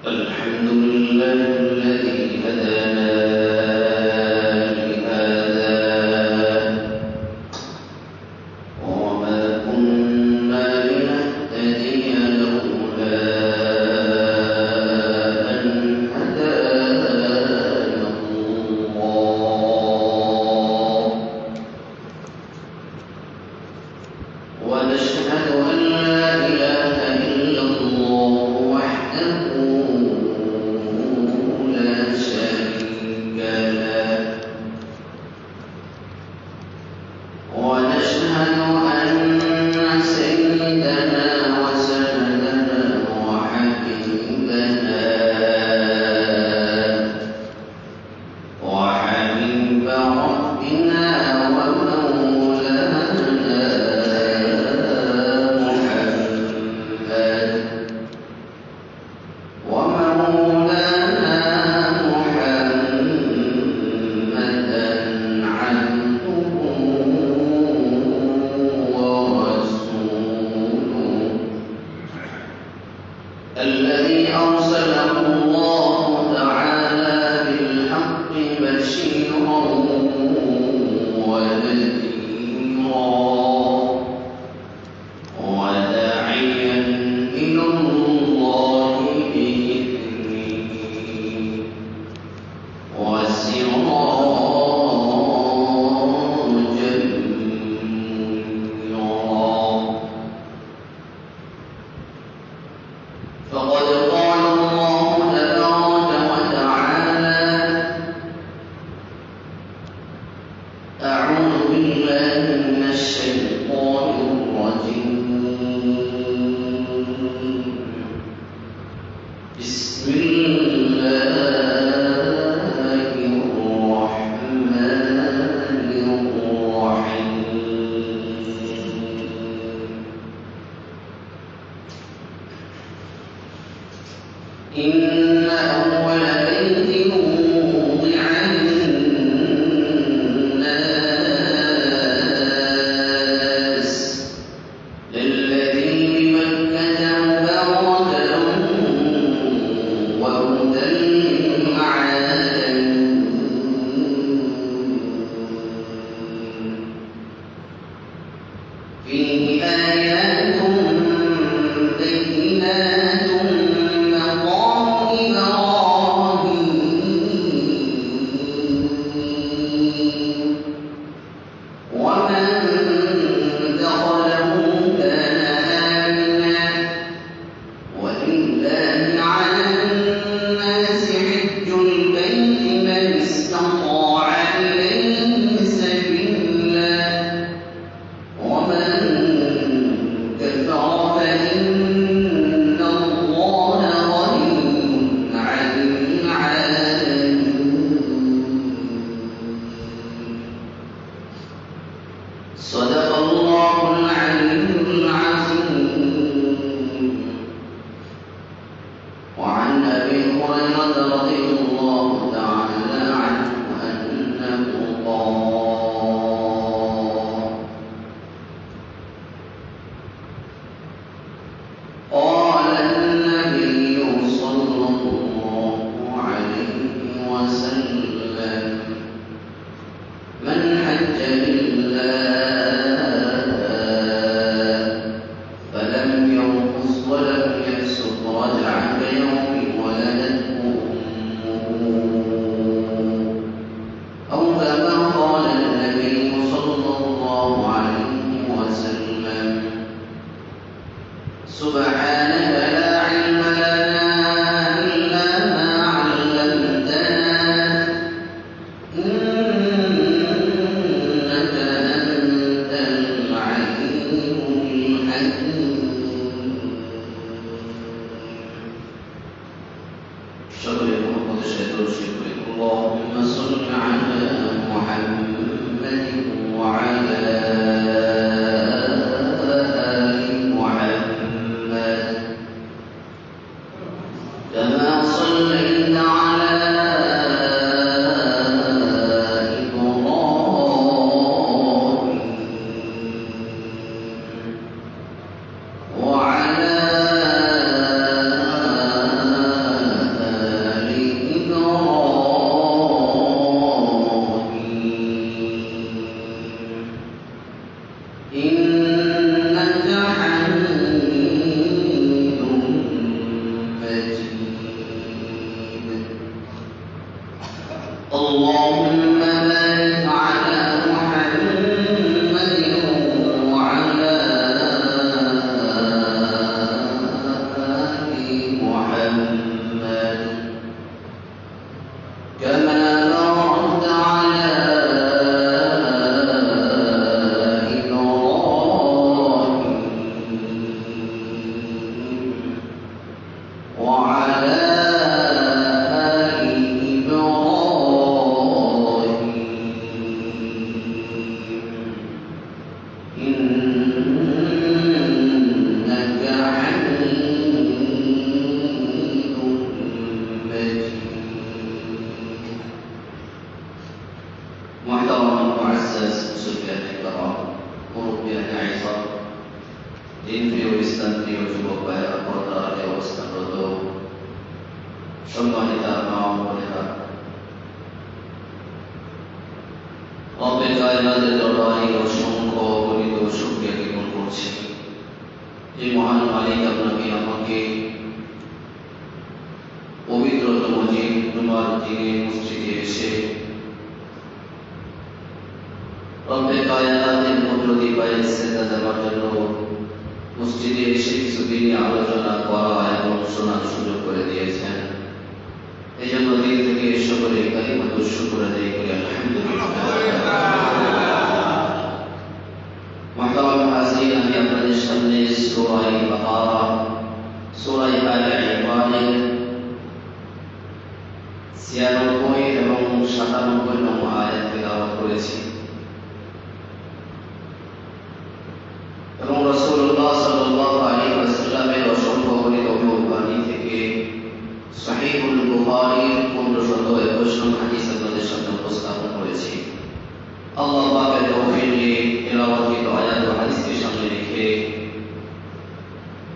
الحمد لله الذي هدانا لهذا وما كنا لنهتدي لولا أن هدانا الله ونشهد أن لا إله إلا الله وحده لا شريك له ونشهد أن سيدنا وسندنا وحبيبنا وحبيب ربنا ومولانا الذي أرسله الله تعالى بالحق بشيرا ونذيرا وداعيا إلى الله بإذنه وسراجا منيرا فقد قال الله تبارك وتعالى أعوذ بالله من الشيطان الرجيم بسم الله الرحمن الرحيم إن أول بيت وضع للناس للذي بمكة مباركا وهدى للعالمين فيه آيات بينات مقام إبراهيم ومن دخله كان آمنا ولله على الناس حج البيت من استطاع إليه سبيلا ومن كفر فإن الله غني عن العالمين صدق الله العلي العظيم وعن أبي هريرة رضي الله تعالى عنه أنه قال النبي صلى الله عليه وسلم من حج لله فلم يرفث ولم يفسق رجع كيوم ولدته أمه أو كما قال النبي صلى الله عليه وسلم سبحانك لا علم لنا إلا ما علمتنا إنك أنت العليم الحكيم شكر محمد شهدوا شكر اللهم صل على محمد وعلى آل محمد كما صليت على إبراهيم وعلى ইসলাম প্রিয় যুবক ভাইয়েরা, পর্দার অবস্থানরত সম্মানিতা মা ও বোনেরা, রব্বে কায়নাতের দরবারে অসংখ্য অগণিত শুকরিয়া জ্ঞাপন করছি যে মহান মালিক আপনাকে আমাকে পবিত্রতম জুমার দিনে মসজিদে এসে রব্বে কায়নাতের কুদরতি পায়ে সিজদা দেওয়ার জন্য মসজিদে এসে কিছুদিন আলোচনা করা এবং শোনার সুযোগ করে দিয়েছেন। এই জন্য দিন থেকে সকলে কালিমাতুশ শুকর আদায় করি আলহামদুলিল্লাহ। মুহতারাম হাজিরিন, আমি আপনাদের সামনে সূরা বাকারা, সূরা আলে ইমরানের 96 এবং 97 নং আয়াত তেলাওয়াত করেছি এবং রাসূলুল্লাহ সাল্লাল্লাহু আলাইহি ওয়াসাল্লামের অসংখ্য গণিত বাণী থেকে সহিহুল বুখারীর 1521 নং হাদিস আপনাদের সামনে উপস্থাপন করেছি। আল্লাহ পাকের তৌফিক নিয়ে তেলাওয়াতকৃত আয়াত ও হাদিসকে সামনে রেখে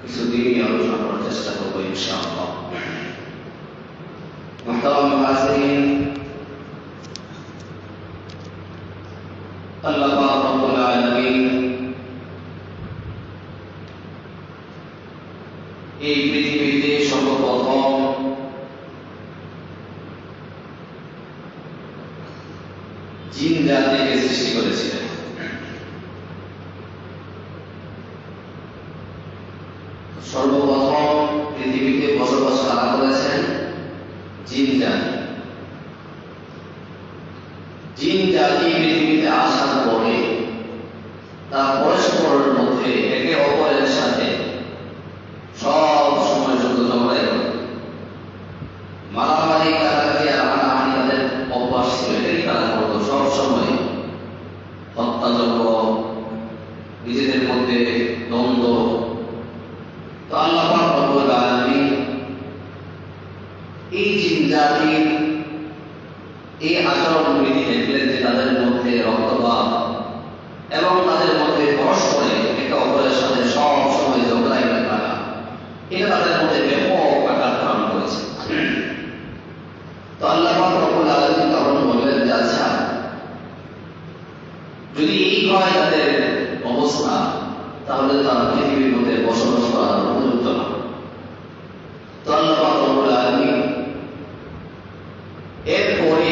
কিছুদিন আলোচনা করার চেষ্টা করব ইনশাআল্লাহ। মুহতারাম হাজিরিন, আল্লাহ পাক রব্বুল আলামিন এই পৃথিবীতে সর্বপ্রথম জিন জাতিকে সৃষ্টি করেছিলেন। সর্বপ্রথম পৃথিবীতে বসবাস কারা করেছেন? জিন জাতি। জিন জাতি পৃথিবীতে আসার পরে তারা পরস্পরের মধ্যে একে অপরের সাথে সব সময় যুদ্ধ ঝগড়াই করত, মারামারি কাটাকাটি আর হানাহানি তাদের অভ্যাস ছিল। এটাই তারা করতো সব সময়, হত্যাযজ্ঞ, নিজেদের মধ্যে দ্বন্দ্ব। তো আল্লাহ পাক রব্বুল আলামিন এই জিন জাতির এই আচরণগুলি দেখলেন যে তাদের মধ্যে রক্তপাত এবং তাদের মধ্যে পরস্পরে একে অপরের সাথে সব সময় ঝগড়াই থাকা, এটা তাদের মধ্যে ব্যাপক আকার ধারণ করেছে। তো আল্লাহ পাক রব্বুল আলামিন তখন বললেন যে আচ্ছা, যদি এই হয় তাদের অবস্থা, তাহলে তারা পৃথিবীর মধ্যে বসবাস করার উপযুক্ত না। তো আল্লাহ পাক রব্বুল আলামিন এরপরে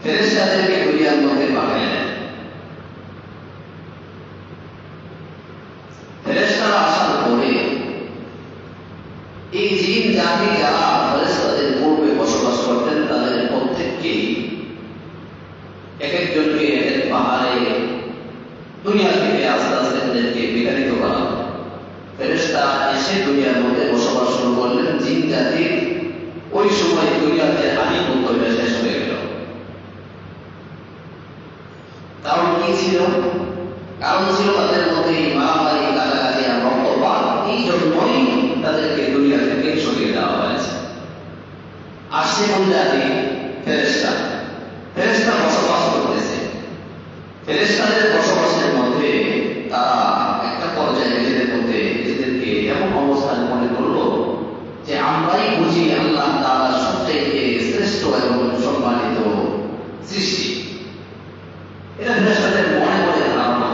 ফেরেশতাদেরকে দুনিয়ার মধ্যে পাঠালেন। ফেরেশতারা আসার পরে এই জিন জাতি যারা ফেরেশতাদের পূর্বে বসবাস করতেন, তাদের প্রত্যেককেই এক একজনকে এক এক পাহাড়ে দুনিয়া থেকে আস্তে আস্তে তাদেরকে বিতাড়িত করা। ফেরেশতা এসে দুনিয়ার মধ্যে বসবাস শুরু করলেন। জিন জাতির ওই সময় দুনিয়াতে আধিপত্য শেষ হয়ে গেল। কারণ কি ছিল? কারণ ছিল তাদের মধ্যে মারামারি, কাটাকাটি আর রক্তপাত। এই জন্যই তাদেরকে দুনিয়া থেকে সরিয়ে দেওয়া হয়েছে। আসছে কোন জাতি? ফেরেশতা। ফেরেশতা বসবাস করতেছে। ফেরেশতাদের বসবাসের মধ্যে তারা একটা পর্যায়ে নিজেদের মধ্যে নিজেদেরকে এমন অবস্থান মনে করলো যে আমরাই বুঝি আল্লাহ তাআলার সবচেয়ে শ্রেষ্ঠ এবং সম্মানিত সৃষ্টি। এটা ফেরেশতাদের মনে মনে ধারণা,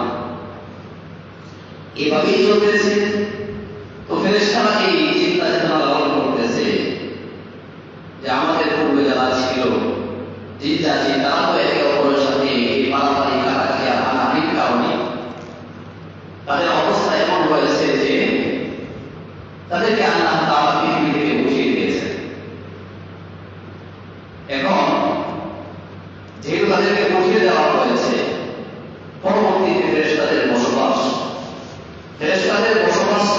এভাবেই চলতেছে। তো ফেরেশতারা এই চিন্তা চেতনা লালন করতেছে যে আমাদের পূর্বে যারা ছিল জিন জাতি, তারা তো একে অপরের সাথে এই মারামারি, কাটাকাটি আর হানাহানির কারণে তাদের অবস্থা এমন হয়েছে যে তাদেরকে আল্লাহ তাআলা পৃথিবী থেকে উঠিয়ে দিয়েছেন। এখন যেহেতু তাদেরকে উঠিয়ে দেওয়া হয়েছে, পরবর্তীতে ফেরেশতাদের বসবাস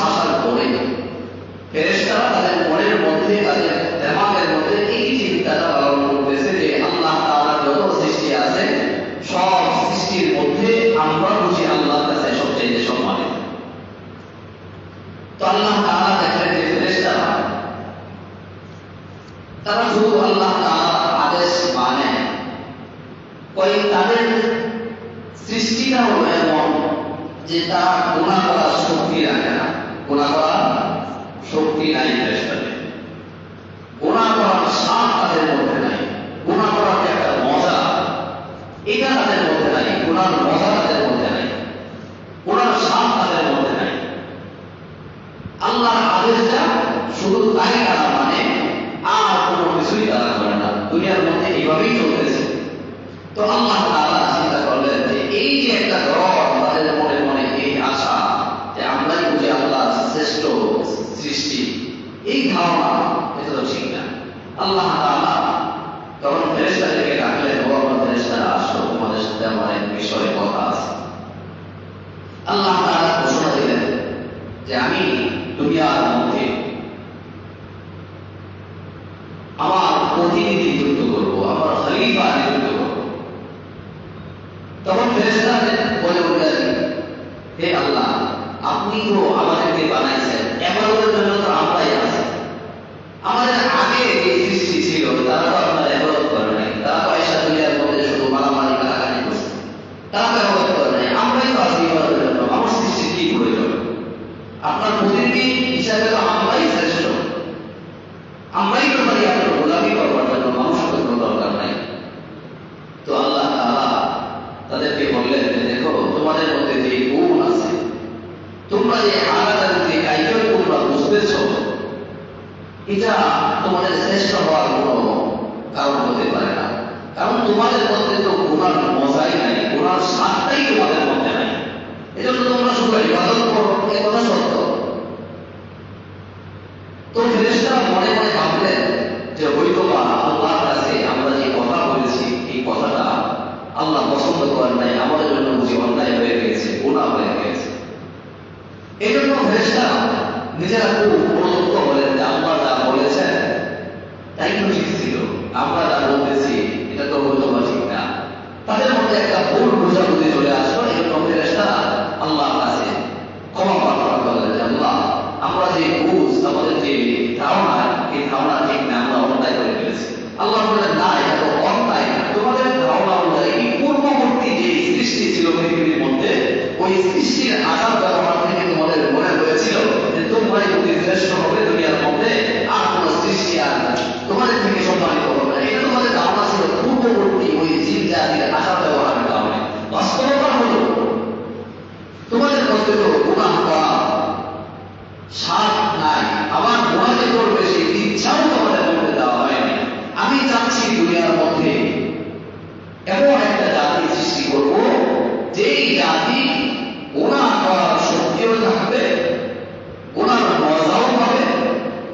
আসার পরে ফেরেশতারা তাদের মনের মধ্যে, তাদের দিমাগের মধ্যে এই চিন্তাটা লালন করতেছে যে আল্লাহ তাআলার যত সৃষ্টি আছে সব সৃষ্টির মধ্যে আমরা বুঝি আল্লাহর কাছে সবচেয়ে সম্মানিত। তো আল্লাহ তাআলা দেখলেন যে ফেরেশতারা তারা শুধু আল্লাহ তাআলার আদেশ মানে, তাদের সৃষ্টিটাও এমন যে তারা গুনাহ করার শক্তি রাখে না। গুনাহ করার শক্তি নাই ফেরেশতাদের, গুনাহ করার স্বাদ তাদের মধ্যে নাই, গুনাহ করার যে একটা মজা এটা তাদের মধ্যে নাই, গুনার মজা তাদের মধ্যে নাই, গুনার স্বাদ তাদের মধ্যে নাই। আল্লাহর আদেশটা শুধু তাই তারা মানে, আর কোনো কিছুই তারা করে না। দুনিয়ার মধ্যে এইভাবেই চলতেছে। তো আল্লাহ তাআলা চিন্তা করলেন যে এই যে একটা দরদ তাদের মনে মনে এই আশা যে আমরাই বুঝি আল্লাহ শ্রেষ্ঠ সৃষ্টি, এই ধারণা এটা তো ঠিক না। আল্লাহ তাআলা তখন ফেরেশতাদেরকে ডাকলেন, ও আমার ফেরেশতারা আসো, তোমাদের সাথে আমার এক বিষয়ে কথা আছে। আল্লাহ তাআলা ঘোষণা দিলেন যে আমি দুনিয়ার মধ্যে আমার প্রতিনিধি নিযুক্ত করবো, আমার খলিফা নিযুক্ত করবো। তখন ফেরেশতারা বলে উঠলেন, হে আল্লাহ, আপনি তো আমাদেরকে বানাইছেন, ইবাদতের জন্য তো আমরাই আছি। আমাদের আগে যে সৃষ্টি ছিল তারা তো আপনার ইবাদত করে নাই, তারা তো এসা দুনিয়ার মধ্যে শুধু মারামারি কাটাকাটি করছে, তারা তো ইবাদত করে নাই। আমরাই তো আছি ইবাদতের জন্য, আমার সৃষ্টির কি প্রয়োজন? আপনার প্রতিনিধি হিসাবে তো আমরাই শ্রেষ্ঠ, আমরাই তো পারি আপনার গোলামি করবার জন্য, মানুষের কোনো দরকার নাই। তো আল্লাহ তাআলা তাদেরকে বললেন যে দেখো, তোমাদের মধ্যে যে গুণ আছে, তোমরা যে আলাদা যে কাইফিয়ত তোমরা বুঝতেছ, এটা তোমাদের শ্রেষ্ঠ হওয়ার কোনো কারণ হতে পারে না। কারণ তোমাদের মধ্যে তো গুনার মজাই নাই, গুনার স্বাদটাই তোমাদের মধ্যে নাই। এজন্য তোমরা শুধু ইবাদত করো, এ কথা সত্য। তো ফেরেশতারা মনে মনে ভাবলেন যে হয়তো বা আল্লাহর কাছে আমরা যে কথা বলেছি এই কথাটা আল্লাহ পছন্দ করেন নাই, আমাদের জন্য বুঝি অন্যায় হয়ে গেছে, গুনাহ হয়ে গেছে। এই জন্য ফেরেশতারা নিজেরা খুব অনুতপ্ত হলেন যে আল্লাহ যা বলেছেন তাই তো ঠিক ছিল, আমরা যা বলতেছি এটা তো হয়তো বা ঠিক না। তাদের মধ্যে একটা ভুল বোঝাবুঝি চলে আসলো। এই জন্য ফেরেশতারা আল্লাহর কাছে ক্ষমা প্রার্থনা করলেন যে আল্লাহ, আমরা যে বুঝ, আমাদের যে ধারণা, এই ধারণা ঠিক না, আমরা অন্যায় করে ফেলেছি। আল্লাহ বললেন, না, এটা তো অন্যায় না। তোমাদের ধারণা অনুযায়ী পূর্ববর্তী যে সৃষ্টি ছিল পৃথিবীর মধ্যে, ওই সৃষ্টির আচার ব্যবহার থেকে তোমাদের মনে হয়েছিল যে তোমরাই অতি শ্রেষ্ঠ হবে দুনিয়ার মধ্যে, আর কোন সৃষ্টি আর তোমাদের থেকে সম্মানিত হবে না। এটা তোমাদের ধারণা ছিল পূর্ববর্তী ওই জিন জাতির আচার ব্যবহারের কারণে। বাস্তবতা হলো তোমাদের মধ্যে তো গুনাহ করা স্বাদ নাই, আবার গুনাহ যে করবে সেই ইচ্ছাও তোমাদের মধ্যে দেওয়া হয়নি। আমি চাচ্ছি দুনিয়ার মধ্যে এমন একটা জাতি সৃষ্টি করব, যেই জাতি গুনাহ করার শক্তিও থাকবে, গুনার মজাও পাবে,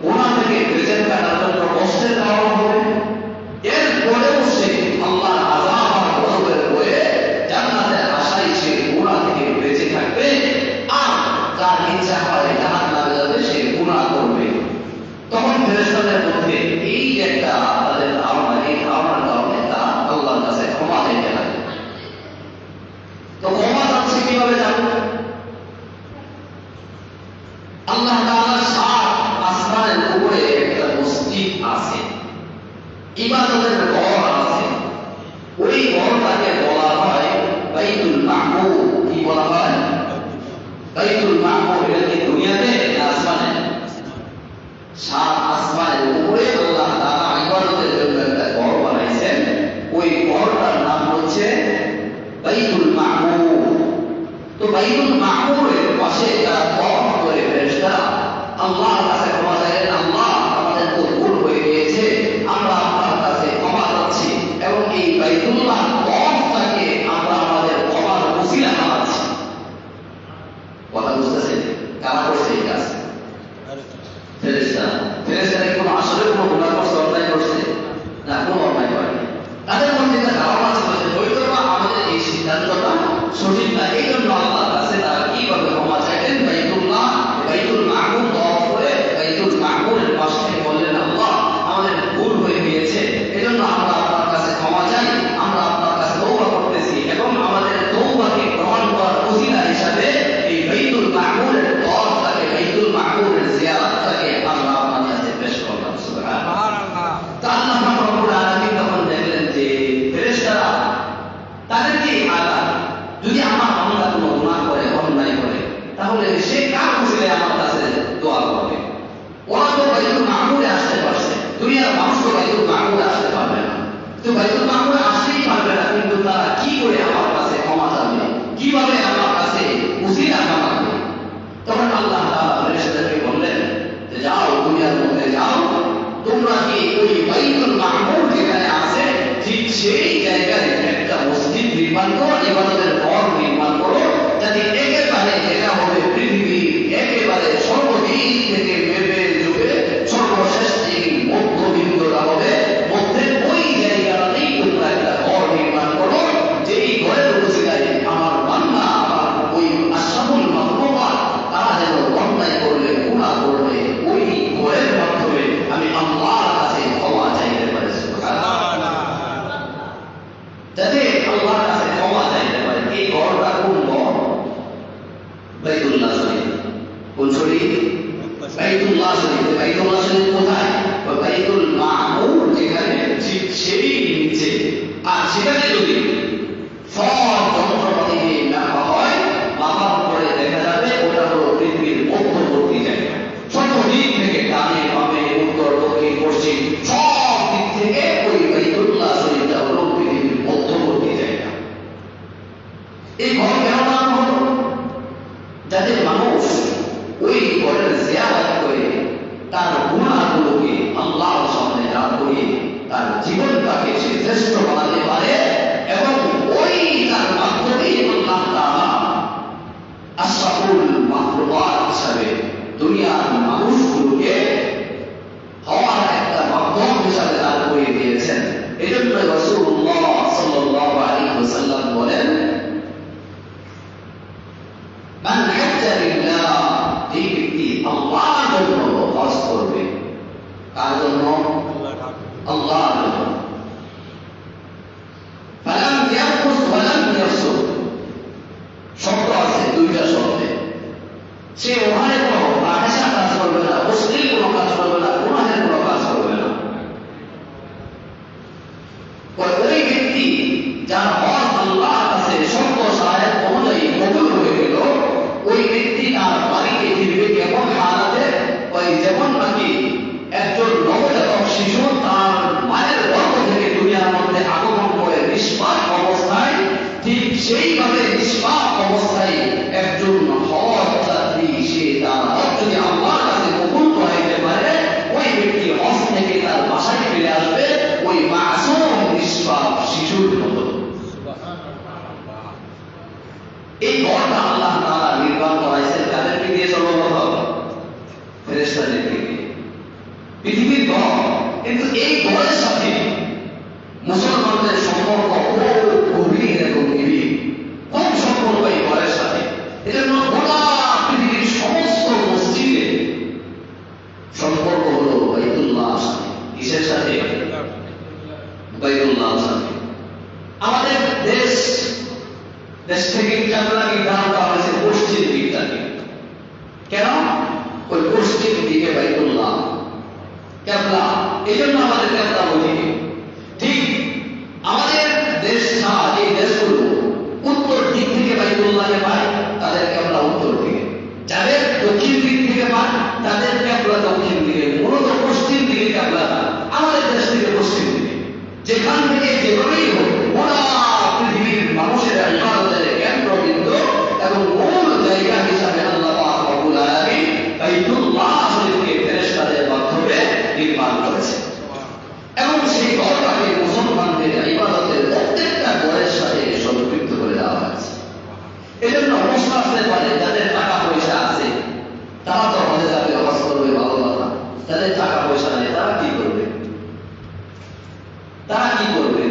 গুনাহ থেকে বেঁচে থাকার জন্য কষ্টের কারণ হবে, এরপরেও সে আল্লাহর আযাব আর গজবের ভয়ে জান্নাতের আশায় সে গুনাহ থেকে বেঁচে থাকবে। আর যার ইচ্ছা হয় জাহান্নামে যাবে, সে গুনাহ করবে। তখন ফেরেশতাদের মধ্যে এই যে একটা তাদের ধারণা, এই ধারণার কারণে তারা আল্লাহর কাছে ক্ষমা চাইতে লাগে। তো ক্ষমা চাচ্ছে কিভাবে জানবো? আল্লাহ তাআলার ৭ আসমানের উপরে একটা মসজিদ আছে, ইবাদতের ঘর আছে। ওই ঘরটাকে বলা হয় বাইতুল মামুর। কি বলা হয়? বাইতুল মামুর। এটা কি দুনিয়াতে না আসমানে? ৭ আসমানের উপরে আল্লাহ তাআলা ইবাদতের জন্য একটা ঘর বানাইছেন। ওই ঘরটার নাম হচ্ছে বাইতুল মামুর। তো বাইতুল মামুরের পাশে যারা তওয়াফ করে ফেরেশতারা আল্লাহর কাছে ক্ষমা চাইলেন, আল্লাহ, আমাদের তো ভুল হয়ে গিয়েছে, আমরা আপনার কাছে ক্ষমা চাচ্ছি, এবং এই বাইতুল্লাহ তওয়াফটাকে আমরা আমাদের ক্ষমার ওসিলা বানাচ্ছি। কথা বুঝতেছেন? কারা করছে এই কাজ? ফেরেশতারা। ফেরেশতারা কি কোনো আসলে কোনো গুনাহ করছে, অন্যায় করছে? না, কোনো অন্যায় করেনি। তাদের মধ্যে একটা ধারণা ছিল যে হয়তো বা আমাদের এই সিদ্ধান্তটা সঠিক না। এই জন্য আল্লাহর কাছে তারা কিভাবে ক্ষমা চাইলেন? বাইতুল মামুর তওয়াফ করে বাইতুল মামুরের পাশ থেকে বললেন, আল্লাহ, আমাদের ভুল হয়ে গিয়েছে, এজন্য আমরা আপনার কাছে ক্ষমা চাই, আমরা আপনার কাছে তওবা করতেছি, এবং আমাদের তওবাকে গ্রহণ করার ওসিলা হিসাবে এই বাইতুল মামুরের তওয়াফটাকে তো বাইতুল মামুরে আসতেই পারবে না, কিন্তু তারা কি করে আমার কাছে ক্ষমা চাবে, কিভাবে আমার কাছে উসিলা কামাবে? তখন আল্লাহ তাআলা ফেরেশতাদেরকে বললেন যে যাও, দুনিয়ার মধ্যে যাও, তোমরা কি ওই বাইতুল মামুর যেখানে আছে ঠিক সেই জায়গায় একটা মসজিদ নির্মাণ করো, ইবাদতের ঘর নির্মাণ করো, যাতে একেবারে এটা হবে পৃথিবীর একেবারে সর্বদিক থেকে ভেবে যুগে সর্বশেষ দিন মধ্যবিন্দুটা হবে মধ্যে ওই জায়গাটাতেই তোমরা একটা ঘর নির্মাণ করো, যেই ঘরের উসিলায় আমার বান্দা, আমার ওই আশরাফুল মাখলুকাত তারা যেন অন্যায় করলে, গুনাহ করলে ওই ঘরের মাধ্যমে আমি আল্লাহর কাছে ক্ষমা চাইতে পারি। সুবহানাল্লাহ, যাতে আল্লাহর কাছে ক্ষমা চাইতে পারে। এই ঘরটা কোন ঘর? বাইতুল্লাহ শরীফ। কোন শরীফ? বাইতুল্লাহ শরীফ। বাইতুল্লাহ শরীফ কোথায়? বাইতুল মামুর যেখানে ঠিক সেই নিচে। আর সেখানে যদি সব যন্ত্রপাতি নিয়ে নামা হয়, মাথার উপরে দেখা যাবে ওটা হলো পৃথিবীর মধ্যবর্তী জায়গা। সর্বদিক থেকে ডানে বামে উত্তর দক্ষিণ পশ্চিম সব দিক থেকে ওই বাইতুল্লাহ শরীফটা হলো পৃথিবীর মধ্যবর্তী জায়গা। এই ঘর কেন বানানো হলো? যাতে মানুষ ওই ঘরের জিয়ারত করে তার গুনাহগুলোকে আল্লাহর সামনে দাঁড় করিয়ে তার জীবনটাকে সে শ্রেষ্ঠ বানাতে পারে, এবং ওই তার মাধ্যমেই আল্লাহ তাআলা আশরাফুল মাখলুকাত হিসাবে দুনিয়ার মানুষগুলোকে হওয়ার একটা মাধ্যম হিসাবে দাঁড় করিয়ে দিয়েছেন। এজন্য রাসূলুল্লাহ সাল্লাল্লাহু আলাইহি ওয়াসাল্লাম বলেন, মান হাজ্জা লিল্লাহ, যে ব্যক্তি আল্লাহর জন্য হজ করবে। কার জন্য? আল্লাহর জন্য। ফালাম ইয়ারফুস ওয়ালাম ইয়াফসুক, শব্দ আছে দুইটা শব্দে। সে ওখানে কোনো ফাহিশা কাজ করবে না, অশ্লীল কোনো কাজ করবে না, গুনাহের কোনো কাজ করবে না। ওই ব্যক্তি যার হজ আল্লাহর কাছে শর্ত শারাত অনুযায়ী কবুল হয়ে গেল, ওই ব্যক্তি তার বাড়িতে ফিরবে কেমন হালাতে? ওই যেমন নাকি একজন নবজাতক শিশু তার মায়ের গর্ভ থেকে দুনিয়ার মধ্যে আগমন করে নিষ্পাপ অবস্থায়, ঠিক সেইভাবে নিষ্পাপ অবস্থায় একজন হজ যাত্রী সে তার হজ যদি আল্লাহর কাছে কবুল করাইতে পারে, ওই ব্যক্তি হজ থেকে তার বাসায় ফিরে আসবে ওই মাসুম নিষ্পাপ শিশুর মতো। এই ঘরটা আল্লাহ তাআলা নির্মাণ করাইছেন তাদেরকে দিয়ে, সর্বপ্রথম ফেরেশতাদেরকে দিয়ে। পৃথিবীর ঘর, কিন্তু এই ঘরের সাথে মুসলমানদের সম্পর্ক খুব গভীর এবং নিবিড়, খুব সম্পর্ক এই ঘরের সাথে। এজন্য গোটা পৃথিবীর সমস্ত মসজিদে সম্পর্ক হলো বাইতুল্লাহর সাথে। কিসের সাথে? বাইতুল্লাহর সাথে। আমাদের দেশ থেকে কেবলা নির্ধারণ করা হয়েছে পশ্চিম দিকটাকে। কেন? ওই পশ্চিম দিকে বাইতুল্লাহ কেবলা, এই জন্য আমাদের কেবলা বলি। ঠিক আমাদের দেশ ছাড়া এই দেশগুলো উত্তর দিক থেকে বাইতুল্লাহকে পায়, তাদের কেবলা উত্তর দিকে। যাদের দক্ষিণ দিক থেকে পায় তাদের কেবলা দক্ষিণ দিকে। মূলত পশ্চিম দিকে কেবলা না, আমাদের দেশ থেকে পশ্চিম দিকে। যেখান থেকে যেভাবেই হোক গোটা পৃথিবীর মানুষের ইবাদতের কেন্দ্রবিন্দু এবং মূল জায়গা হিসাবে আল্লাহ পাক রব্বুল আলামিন বাইতুল্লাহ শরীফকে ফেরেশতাদের মাধ্যমে নির্মাণ করেছে, এবং সেই ঘরটাকে মুসলমানদের ইবাদতের প্রত্যেকটা ঘরের সাথে সম্পৃক্ত করে দেওয়া হয়েছে। এজন্য প্রশ্ন আসতে পারে, যাদের টাকা পয়সা আছে তারা তো হজে যাবে, হজ করবে, ভালো কথা। যাদের টাকা পয়সা নেই তারা কি করবে? তারা কি করবে?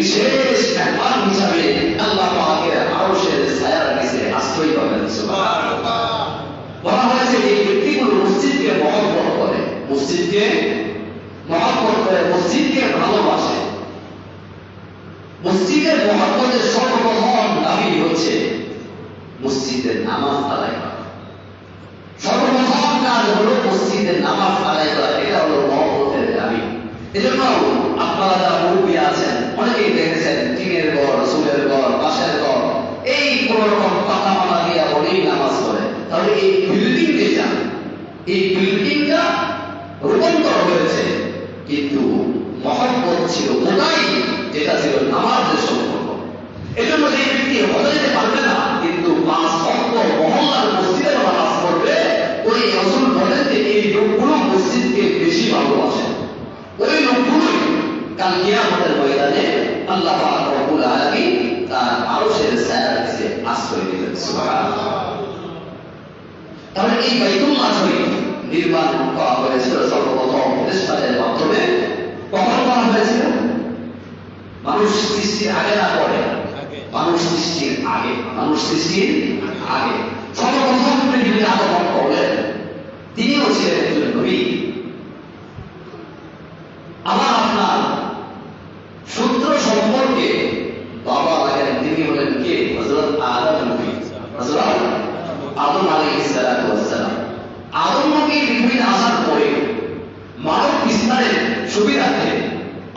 বিশেষ মেহমান হিসাবে আল্লাহ পাকের আরশের ছায়ার নিচে আশ্রয় পাবেন। সুবহানাল্লাহ। বলা হয়েছে এই ব্যক্তিগুলো মসজিদকে মহব্বত করে, মসজিদকে মহব্বত করে, মসজিদকে ভালোবাসে। মসজিদের মহব্বতের সর্বপ্রথম দাবি হচ্ছে মসজিদের নামাজ আদায় করা। সর্বপ্রথম কাজ হলো মসজিদের নামাজ আদায় করা, এটা হলো মহব্বতের দাবি। এজন্য আপনারা যারা মুরব্বী আছেন অনেকেই দেখেছেন টিনের ঘর, চুলের ঘর, বাঁশের ঘর, এই কোন রকম পাতা মালা দিয়ে অনেক নামাজ পড়ে। তাহলে এই বিল্ডিং যেটা, এই বিল্ডিংটা রূপান্তর হয়েছে, কিন্তু মহব্বত ছিল ওটাই যেটা ছিল নামাজের সম্পর্ক। এজন্য এই ব্যক্তি হজাইতে পারবে না, কিন্তু 5 ওয়াক্ত মহল্লার মসজিদে নামাজ পড়বে। ওই রাসূল বলেন যে এই লোকগুলো মসজিদকে বেশি ভালোবাসে, ওই লোকগুলোই কাল কিয়ামতের ময়দানে আল্লাহ পাক রব্বুল আলামিন তার আরশের ছায়ার নিচে আশ্রয় দিবেন। সুবহানাল্লাহ। তাহলে এই বাইতুল্লাহ শরীফ নির্মাণ করা হয়েছিল সর্বপ্রথম ফেরেশতাদের মাধ্যমে। কখন করা হয়েছিল? মানুষ সৃষ্টির আগে না পরে? মানুষ সৃষ্টির আগে। মানুষ সৃষ্টির আগে সর্বপ্রথম পৃথিবীতে আগমন করলেন, তিনিও ছিলেন একজন নবী। আমার আপনার সূত্র সম্পর্কে বাবা লাগেন, তিনি হলেন কে? হযরত আদম নবী। হযরত আদম আলাইহিস সালাতু ওয়াস সালাম। আদম নবী পৃথিবীতে আসার পরে মানব বিস্তারের সুবিধার্থে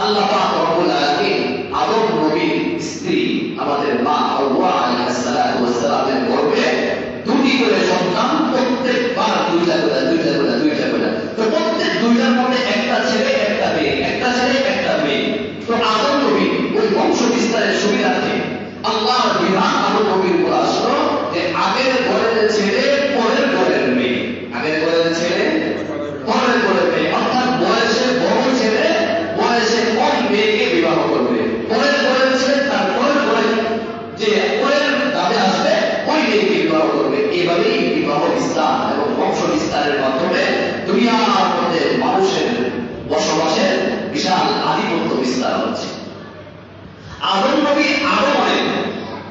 আল্লাহ পাক রব্বুল আলামিন আদম নবীর স্ত্রী আমাদের মা হাওয়া আলাইহিস সালাতু ওয়াস সালামের গর্ভে 2টি করে সন্তান, প্রত্যেকবার 2টা করে। তো প্রত্যেক 2টার মধ্যে একটা ছেলে একটা মেয়ে, একটা ছেলে একটা মেয়ে। তো আদম নবী ওই বংশ বিস্তারের সুবিধার্থে আল্লাহর বিধান আদম নবীর উপর আসলো যে আগের ঘরের ছেলে পরের ঘরের মেয়ে, আগের ঘরের ছেলে পরের ঘরের মেয়ে, অর্থাৎ বয়সে বড় ছেলে বয়সে কম মেয়েকে বিবাহ করবে। পরের ঘরের ছেলে তার পরের ঘরে যে পরের দাবি আসবে ওই মেয়েকে বিবাহ করবে। এইভাবেই বিবাহ বিস্তার এবং বংশ বিস্তারের মাধ্যমে দুনিয়ার মধ্যে মানুষের বসবাসের বিশাল আধিপত্য বিস্তার হচ্ছে। আদম নবী আগমনে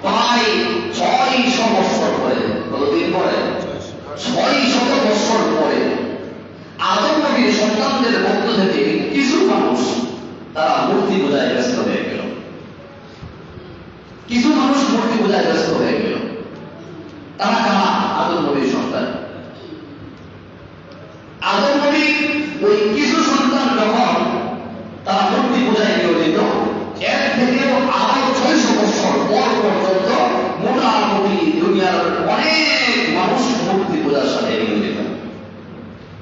প্রায় 600 বছর পরে, কতদিন পরে? 600 বছর পরে আদম নবীর সন্তানদের মধ্য থেকে কিছু মানুষ তারা মূর্তি পূজায় ব্যস্ত হয়ে গেল। কিছু মানুষ মূর্তি পূজায় ব্যস্ত হয়ে গেল। তারা কারা? আদম নবীর সন্তান। আদম নবীর ওই কিছু সন্তান যখন তারা মূর্তি পূজায় নিয়োজিত, এর থেকেও আরো 600 বছর পর পর্যন্ত মোটামুটি দুনিয়ার অনেক মানুষ মূর্তি পূজার সাথে নিয়োজিত,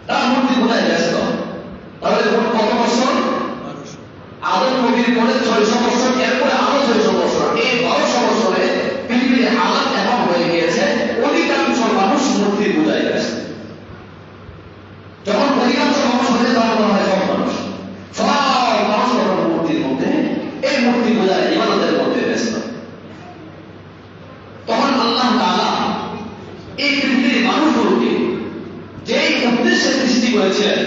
তারা মূর্তি পূজায় ব্যস্ত। তাহলে কত বছর? আদম নবীর পরে 600 বছর, এরপরে আরো 600 বছর, এই 1200 বছরে পৃথিবীর হালাত এমন হয়ে গিয়েছে অধিকাংশ মানুষ মূর্তি পূজায় ব্যস্ত। যখন অধিকাংশ মানুষ হয়ে যাওয়া হয় সব মানুষ, সব মানুষ তখন মূর্তির মধ্যে, এই মূর্তি পূজায় ইবাদতের মধ্যে ব্যস্ত। তখন আল্লাহ তাআলা এই পৃথিবীর মানুষগুলোকে যেই উদ্দেশ্যে সৃষ্টি করেছিলেন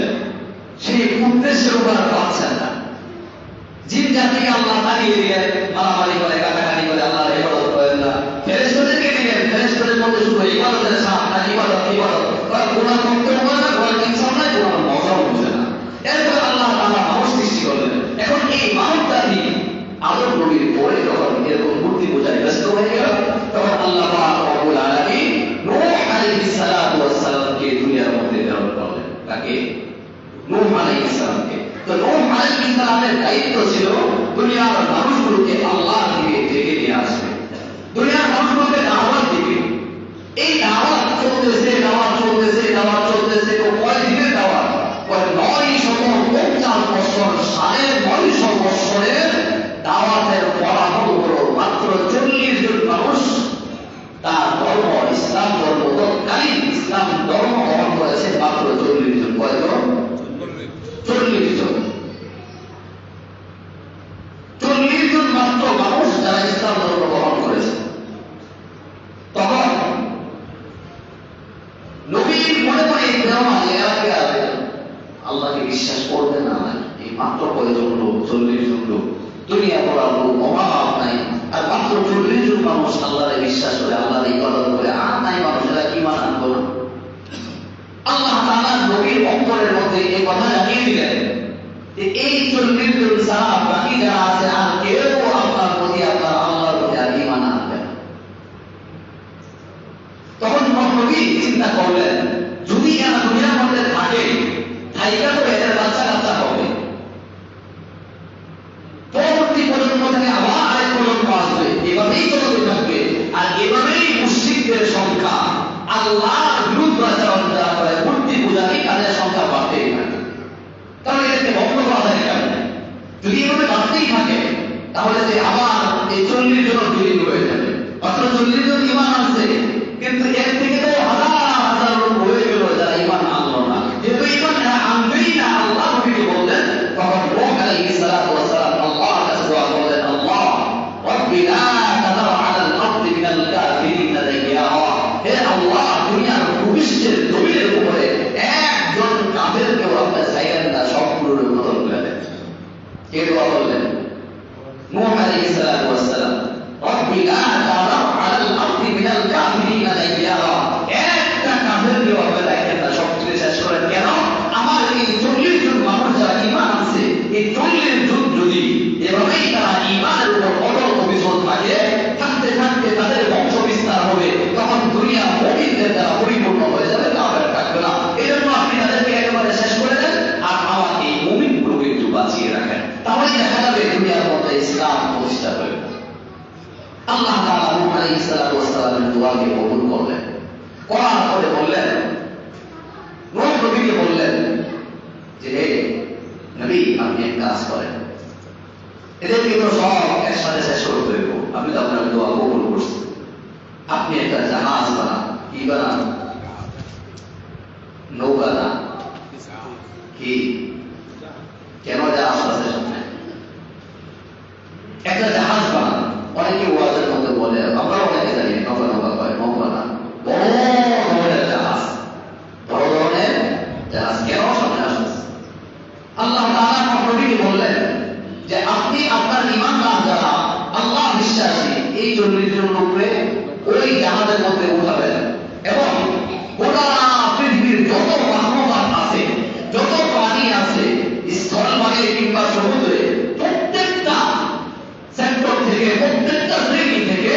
সেই উদ্দেশ্যের উপর পাচ্ছেন না। জিন জাতিকে আল্লাহ তাড়িয়ে দিয়ে মারামারি করে, কাটাকাটি করে, আল্লাহর ইবাদত করেন না। ফেরেশতাদেরকে দিলেন, ফেরেশতাদের মধ্যে শুধু ইবাদতের সাথ, ইবাদত ওরা গুনাহ করতেও পারে না, ওরা ইনসান নাই, ওরা মজাও বুঝে না। এরপর আল্লাহ তাআলা মানুষ সৃষ্টি করলেন। এখন এই মানব জাতি আদম নবীর পরে যখন এরকম মূর্তি পূজায় ব্যস্ত হয়ে গেল, তখন আল্লাহ পাক রব্বুল আলামিন নূহ আলাইহিস সালাতু ওয়াস সালামকে দুনিয়ার মধ্যে প্রেরণ করলেন। তাকে নূহ আলাইহিস সালামকে। তো নূহ আলাইহিস সালামের দায়িত্ব ছিল দুনিয়ার মানুষগুলোকে আল্লাহর দিকে ডেকে নিয়ে আসবে, দুনিয়ার মানুষগুলোকে দাওয়াত দিবে। এই দাওয়াত চলতেছে, তো কয় দিনের দাওয়াত? 950 বছর, 950 বছরের দাওয়াতের ফলাফল হলো মাত্র 40 জন মানুষ তার ধর্ম, ইসলাম ধর্ম, তৎকালীন ইসলাম ধর্ম গ্রহণ করেছে। মাত্র 40 জন। কয়জন? 40 জন। 40 জন মাত্র মানুষ যারা ইসলাম ধর্ম গ্রহণ করেছে। তখন নবীর মনে মনে আল্লাহকে বিশ্বাস করবে না, এই মাত্র কয়জন লোক, 40 জন লোক, দুনিয়া পড়ার লোক অভাব নাই, আর মাত্র 40 জন মানুষ আল্লাহরে বিশ্বাস করে, আল্লাহর ইবাদত করে, আর নাই মানুষেরা ঈমান আনতো না। আল্লাহ তাআলা নবীর অন্তরের মধ্যে এই কথা জানিয়ে দিলেন যে এই 40 জন ছাড়া বাকি যারা আছে আর কেউ আপনার প্রতি, আপনার আল্লাহর প্রতি আর ঈমান আনবে না। তখন নবী চিন্তা করলেন, যদি এরা দুনিয়ার মধ্যে থাকে, থাইকা তো এদের বাচ্চা কাচ্চা হবে, পরবর্তী প্রজন্ম থেকে আবার আরেক প্রজন্ম আসবে, এভাবেই চলতে থাকবে, আর এভাবেই মুশরিকদের সংখ্যা, আল্লাহর বিরুদ্ধাচরণ যারা করে, মূর্তি পূজারী, তাদের সংখ্যা বাড়তেই থাকে। তাহলে এদেরকে বন্ধ করা যায় কেন? যদি এভাবে বাড়তেই থাকে, তাহলে যে আবার এই 40 জন তৈরি হয়ে যাবে। মাত্র 40 জন ঈমান আনছে, কিন্তু এর থেকে তো হাজার হাজার লোক হয়ে গেল যারা ঈমান আনলো না। যেহেতু ঈমান আনবেই না, আল্লাহ নবীকে বললেন, তখন নূহ আলাইহিস সালাতু ওয়াস সালাম আল্লাহর কাছে দোয়া করলেন, আল্লাহ রাব্বি লা তাযার আলাল আরদি মিনাল কাফিরিনা দাইয়ারা। হে আল্লাহ, দুনিয়ার ভূপৃষ্ঠের জমিনের উপরে একজন কাফেরকেও আপনি ছাইরেন না, সবগুলোর খতম করে দেন। কে দোয়া করলেন? নূহ আলাইহিস সালাতু ওয়াস সালাম। রাব্বি লা তাযার আলাল আরদি মিনাল কাফিরিনা দাইয়ারা। একটা কাফেরকেও আপনি রাখেন না, সবগুলো শেষ করেন। কেন? আমার এই 40 জন মানুষ যারা ঈমান আনছে, এই 40 জন যদি এভাবেই তারা ঈমানের উপর অটল অবিচল থাকে, থাকতে থাকতে তাদের বংশ বিস্তার হবে, তখন দুনিয়া মুমিনদের দ্বারা পরিপূর্ণ হয়ে যাবে, কাফের থাকবে না। এই জন্য আপনি তাদেরকে একেবারে শেষ করে দেন, আর আমার এই মুমিনগুলোকে একটু বাঁচিয়ে রাখেন, তাহলেই দেখা যাবে দুনিয়ার মধ্যে ইসলাম প্রতিষ্ঠা হবে। আল্লাহ তাআলা নূহ আলাইহিস সালাতু ওয়াস সালামের দোয়াকে কবুল করলেন। করার পরে বললেন, নূহ নবীকে বললেন যে হে নবী, আপনি এক কাজ করেন, এদেরকে তো সব একসাথে শেষ করতে হইব, আপনি তো আপনার দোয়া কবুল করছেন, আপনি একটা জাহাজ বানান। কি বানান? নৌকা না, কি? কেন জাহাজ আছে সামনে? একটা জাহাজ বানান। অনেকে ওয়াজের মধ্যে বলে, আমরা অনেকে জানি নৌকা নৌকা করে, নৌকা না, বড় ধরনের জাহাজ, বড় ধরনের জাহাজ কেন সামনে আসতেছে? আল্লাহ তাআলা নবীকে বললেন যে আপনি আপনার ঈমানদার যারা, আল্লাহ বিশ্বাসী, এই 40 জন লোককে ওই জাহাজের মধ্যে উঠাবেন, এবং গোটা পৃথিবীর যত মানবতার আছে, যত প্রাণী আছে, স্থলভাগে কিংবা সমুদ্রে, প্রত্যেকটা সেক্টর থেকে, প্রত্যেকটা শ্রেণী থেকে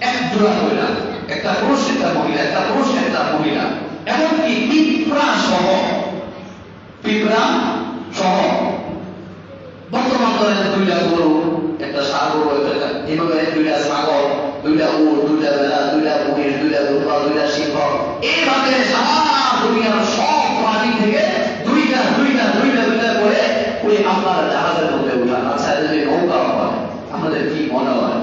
এক জোড়া মহিলা, একটা পুরুষ একটা মহিলা, একটা পুরুষ একটা মহিলা, এমনকি পিঁপড়া সহ, পিঁপড়া সহ, বর্তমান ধরেন 2টা গরু, একটা ষাঁড় গরু, এভাবে 2টা ছাগল, 2টা উট, 2টা ভেড়া, 2টা মহিষ, 2টা দুর্বা, 2টা সিংহ, এইভাবে সারা দুনিয়ার সব প্রাণী থেকে 2টা করে ওই আপনার জাহাজের মধ্যে উঠান। আচ্ছা, যদি নৌকা হয়, আমাদের কি মনে হয়?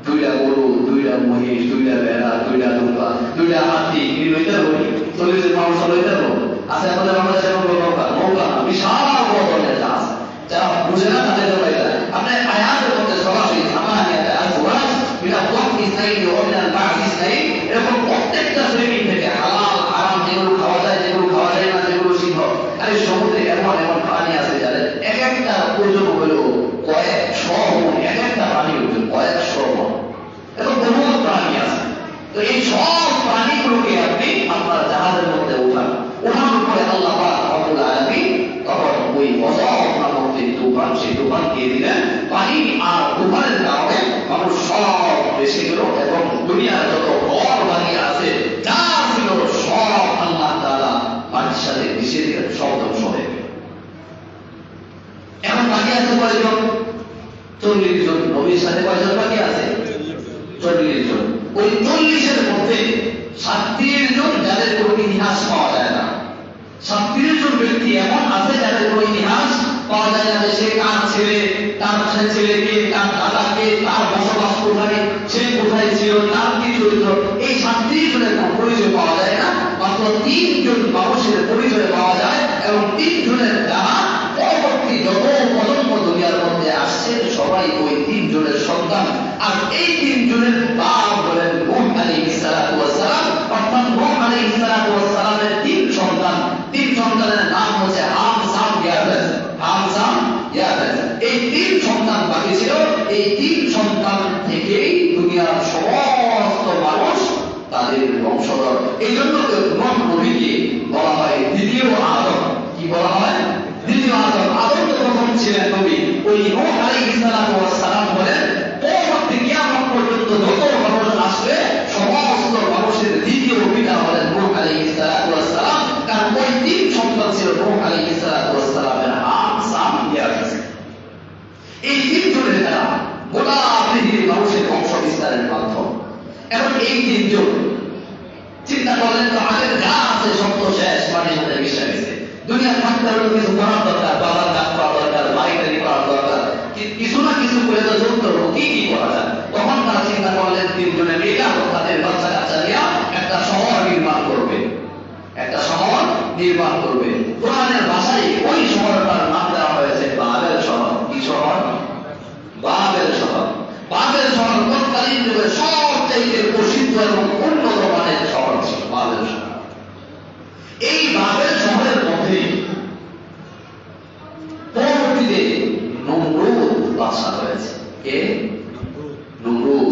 2টা গরু, 2টা মহিষ, 2টা ভেড়া, 2টা দুর্বা, 2টা হাতি, কি লইতে হবে? 40 মানুষ লইতে হবে। আচ্ছা, আমাদের বাংলাদেশের নৌকা, নৌকা না, বিশাল বড় ধরনের জাহাজ। যারা বুঝে না তাদের বাইরে আপনি আয়াতের মধ্যে সরাসরি সামানিয়াতে আল-ফুরাজ মিনাল ওয়াক্তি ইসনাইন ওয়া মিনাল বা'দি ইসনাইন, এরকম প্রত্যেকটা শ্রেণী থেকে হালাল হারাম, যেগুলো খাওয়া যায়, যেগুলো খাওয়া যায় না, যেগুলো সিংহ, আর সমুদ্রে এমন এমন প্রাণী আছে যাদের এক একটা ওজন হলো কয়েকশো মণ, এক একটা প্রাণী ওজন কয়েকশো মণ, এরকম বহু প্রাণী আছে। তো এই সব প্রাণীগুলোকে আপনি আপনার জাহাজের মধ্যে উঠান। উঠানোর পরে আল্লাহ পাক রব্বুল আলামিন তখন ওই গজব নামক যে তুফান, সেই তুফান দিয়ে দিলেন। পানি আর তুফানের কারণে মানুষ সব বেশি গেল, এবং দুনিয়ার যত ঘর বাড়ি আছে যা ছিল সব আল্লাহ তাআলা পানির সাথে মিশিয়ে দিলেন, সব ধ্বংস হয়ে গেল। এখন বাকি আছে কয়জন? 40 জন। নবীর সাথে কয়জন বাকি আছে? 40 জন। ওই 40-এর মধ্যে 37 জন যাদের কোনো ইতিহাস পাওয়া যায় না। 37 জন ব্যক্তি এমন আছে যাদের কোনো ইতিহাস পাওয়া যায় না, সে কার ছেলে, তার ছেলেকে, তার দাদাকে, তার বসবাস কোথায়, সে কোথায় ছিল, তার কি চরিত্র, এই 37 জনের কোনো পরিচয় পাওয়া যায় না। মাত্র 3 জন মানুষের পরিচয় পাওয়া যায়, এবং 3 জনের দ্বারা পরবর্তী যত প্রজন্ম দুনিয়ার মধ্যে আসছে সবাই ওই 3 জনের সন্তান। আর এই 3 জনের বাপ হলেন নূহ আলাইহিস সালাতু ওয়াস সালাম, অর্থাৎ নূহ আলাইহিস সালাতু ওয়াস সালামের 3 সন্তান। 3 সন্তানের নাম হচ্ছে হাম, সাম, ইয়াফেস। হাম, সাম, ইয়াফেস, এই 3 সন্তান বাকি ছিল। এই তিন সন্তান থেকেই দুনিয়ার সমস্ত মানুষ তাদের বংশধর। এই জন্য নূহ নবীকে বলা হয় দ্বিতীয় আদম। কি বলা হয়? দ্বিতীয় আদম। আদম তো প্রথম ছিলেন নবী। ওই নূহ আলাইহিস সালাম বলেন পরবর্তী কিয়ামত পর্যন্ত যত মানুষ আসবে সমস্ত মানুষের দ্বিতীয় পিতা হলেন নূহ আলাইহিস সালাম। কারণ ওই তিন সন্তান ছিল নূহ আলাইহিস সালামের হাম, সাম, ইয়াফিস। এই তিনজনের দ্বারা গোটা পৃথিবীর মানুষের বংশ বিস্তারের মাধ্যম। এবং এই তিনজন চিন্তা করলেন তো আগের যা আছে সব তো শেষ, মাটির সাথে মিশে গেছে। দুনিয়ার থাকতে হলে কিছু করার দরকার, বাবার কাজ করা দরকার, বাড়ি করার দরকার, কিছু না কিছু করে তো চলতে হবে। কি কি করা যায়? তখন তারা চিন্তা করলেন তিনজনে মিলে তাদের বাচ্চা কাচ্চা নিয়ে একটা শহর নির্মাণ করবে। একটা শহর নির্মাণ করবে। কোরআনের ভাষায় ওই শহরটার নাম দেওয়া হয়েছে বাবেল শহর। কি শহর? বাবেল শহর। বাবেল শহর তৎকালীন যুগে সবচাইতে প্রসিদ্ধ এবং উন্নত মানের শহর ছিল বাবেল শহর। এই বাবেল শহরের মধ্যে পরবর্তীতে নমরুদ বাদশা হয়েছে। কে? নমরুদ।